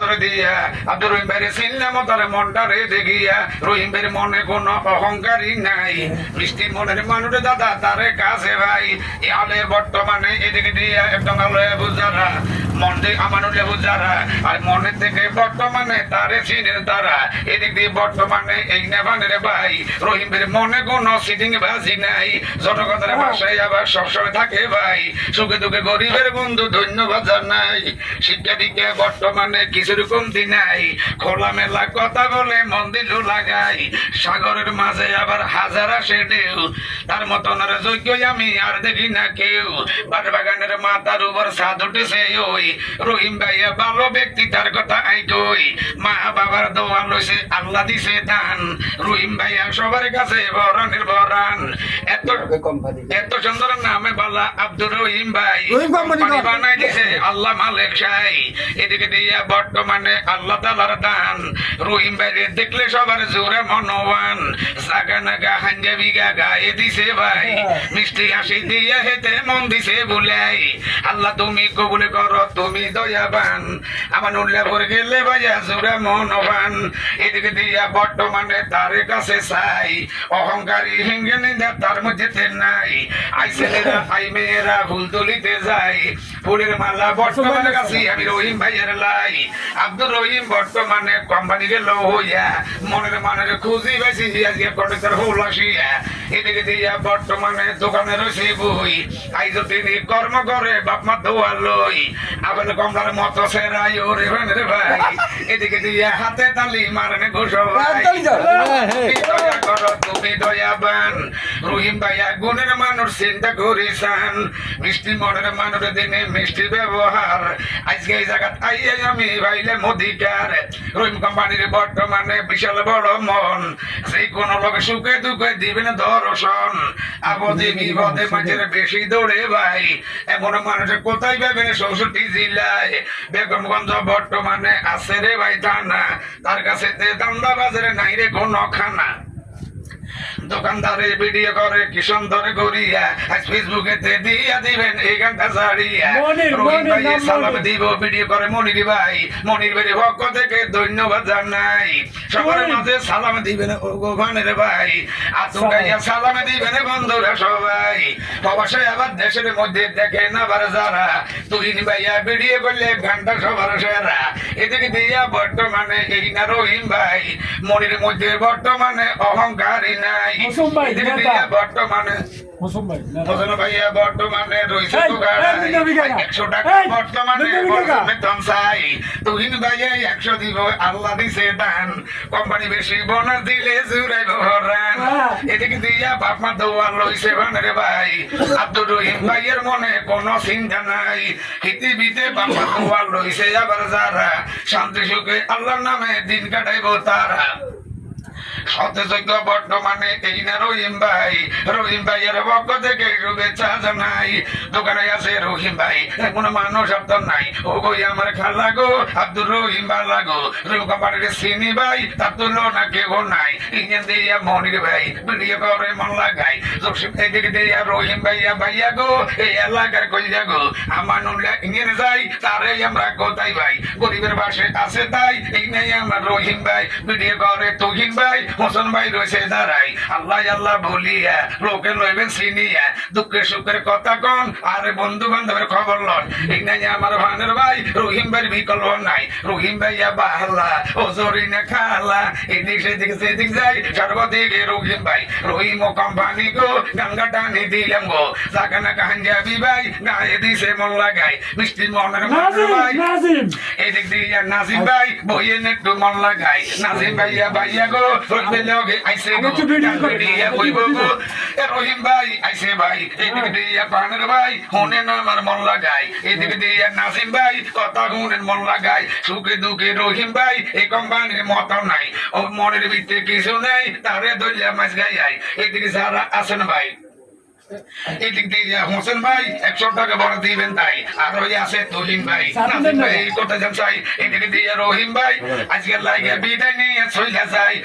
করে দিয়া আব্দুর রহিম ভাইয়ের চিনলাম তার মনটা রে দেখিয়া রহিম ভাইয়ের মনে কোনো অহংকারই নাই মিষ্টি মনের মানুষ দাদা তারে কাছে ভাই আলে বর্তমানে এদিকে দিয়া একদম আলো বুঝারা মন দিয়ে আমানুলে বুঝারা আর মনের থেকে বর্তমানে তারে চিনেন তারা এদিক দিয়ে বর্তমানে এই নেবানের ভাই রহিম ভাইয়ের মনে কোনো সিটিং বাজি নাই জনগণের ভাষায় আবার সবসময় থাকে ভাই সুখে দুঃখে গরিবের বন্ধু ধন্যবাদ জানাই শিক্ষা দিকে বর্তমানে কিছুর কমতি নাই খোলামেলা কথা বলে মন দিল লাগাই সাগরের মাঝে আবার হাজার আসে ঢেউ তার মতন আর যোগ্য আমি আর দেখি না কেউ বাগানের মাথার উপর ছাদ উঠেছে ওই রহিম ভাইয়া ভালো ব্যক্তি তার কথা আই কই মা বাবার দোয়া লইছে আল্লাহ দিছে দান রহিম ভাইয়া সবার কাছে বরানের বরান এত সুন্দর নামে বালা আব্দুর রহিম ভাই কোম্পানি বানাই দিছে আল্লাহ মালিক শাই এদিকে দিয়া বর্তমানে আল্লাহ তাআলার দান রহিম ভাইরে দেখলে সবার জোরে মনোবান জাগা নাগা হাঙ্গা বিঘা গায়ে দিছে ভাই মিষ্টি হাসি দিয়া হেতে মন দিছে বুলাই আল্লাহ তুমি কবুল করো তুমি দয়াবান আমার উল্লাপুর গেলে ভাইয়া জোরে মনোবান এদিকে দিয়া বর্তমানে তার কাছে চাই অহংকারী হিঙ্গে নিন্দা তার মধ্যে নাই আই ছেলেরা আই মেয়েরা ফুল তুলিতে যায় ফুলের মালা বর্তমানে কাছে আমি রহিম ভাইয়ের লাই আব্দুর রহিম বর্তমানে কোম্পানি গেল হইয়া মনের মানের খুঁজি বেশি আজকে কন্ট্রাক্টর হল আসিয়া এদিকে দিয়া বর্তমানে দোকানে রয়েছে বই আইজ তিনি কর্ম করে বাপ মা দোয়া লই আবার কমলার মতো সেরাই ওরে রে ভাই এদিকে দিয়া হাতে তালি মারনে ঘুষ ভাই দয়া করো তুমি দয়াবান রহিম ভাইয়া গুণের মানুষ চিন্তা করিসান মিষ্টি মনের মানুষ দিনে মিষ্টি ব্যবহার আজকে এই জায়গা আইয়ে আমি ভাইলে মধিকার রহিম কোম্পানির বর্তমানে বিশাল বড় মন সেই কোন লোক সুখে দুঃখে দিবেন দর্শন আপদে বিপদে মাঝের বেশি দৌড়ে ভাই এমন মানুষ কোথায় পাবেন 64 জেলায় বেগমগঞ্জ বর্তমানে আছে রে ভাই থানা তার কাছে দান্দা বাজারে নাই রে কোনো খানা দোকানদারে ভিডিও করে কি সুন্দর করিয়া আজ ফেসবুকে দিয়া দিবেন এই গানটা ছাড়িয়া রহিম ভাই সালাম দিব ভিডিও করে মনির ভাই মনির ভাইয়ের পক্ষ থেকে ধন্যবাদ জানাই সবার মাঝে সালাম দিবেন ওখানের ভাই আতুকাইয়া সালাম দিবেন বন্ধুরা সবাই অবশ্যই আবার দেশের মধ্যে দেখেন আবার যারা তুহিন ভাইয়া ভিডিও করলে গানটা সবার সেরা এদিকে দিয়া বর্তমানে এই না রহিম ভাই মনির মধ্যে বর্তমানে অহংকারী নাই বর্তমানে ভাইয়া বর্তমানে রয়েছে 100 টাকা বর্তমানে বেতন চাই তুহিন ভাইয়া 100 দিব আল্লাহ দিছে দান কোম্পানি বেশি বোনাস দিলে জুড়াইব হরান এদিকে দিয়া বাপ মা দোয়া লইছে রে ভাই আব্দুর রহিম ভাইয়ের মনে কোনো চিন্তা নাই পৃথিবীতে বাপ মা দোয়া লইছে আবার যারা শান্তি সুখে আল্লাহর নামে দিন কাটাইব তারা সত্যযোগ্য বর্তমানে এই না রহিম ভাইয়ের পক্ষ থেকে শুভেচ্ছা জানাই দোকানে আছে রহিম ভাই কোনো মানুষ শব্দ নাই ও গই আমার খালা গো আব্দুর রহিম বালা গো রহিম কোম্পানির চিনি ভাই তার তুলো না কেউ নাই ইঞ্জিন দিয়া মনির ভাই ভিডিও করে মন লাগাই এদিকে দিয়া রহিম ভাইয়া গো এই এলাকার কইয়া গো আমার নুনলা ইঞ্জিন যাই তারে আমরা কোথায় ভাই গরিবের পাশে আছে তাই এই নাই আমার রহিম ভাই ভিডিও করে তুহিন ভাই হোসেন ভাই রয়েছে দাঁড়াই আল্লাহ আল্লাহ বলিয়া লোকে লইবেন চিনিয়া দুঃখে সুখের কথা কন আর বন্ধু বান্ধবের খবর লন এই নাই আমার ভানের ভাই রহিম ভাইয়ের বিকল্প নাই রহিম ভাইয়া বাহাল্লা ও জরি না খালা এদিক সেদিক সেদিক যাই সর্বদিকে রহিম ও কোম্পানি গো গঙ্গা টানি দিলাম গো জাগানা কাহাঞ্জাবি ভাই গায়ে দিছে মন লাগাই মিষ্টি মনের ভাই এদিক দিয়া নাজিম ভাই বইয়ে একটু মন লাগাই নাজিম ভাইয়া গো আইসে রহিম ভাই আইসে ভাই এদিকে দিয়া পানের ভাই হুনে আমার মন লাগাই এদিকে দিয়া নাজিম ভাই কথা হুনের মন লাগাই সুখে দুঃখে রহিম ভাই এই কোম্পানির মত নাই ও মনের ভিতরে কিছু নেই তারে দলিয়া মাছ গাই এদিকে যারা আছেন ভাই এদিক দিয়ে হোসেন ভাই 100 টাকা বড় দিবেন তাই আর ওই আছে তুহিন ভাই নাজিম ভাই কোথায় যান চাই এদিকে দিয়ে রহিম ভাই আজকে লাগে বিদায় নিয়ে চলে যায়।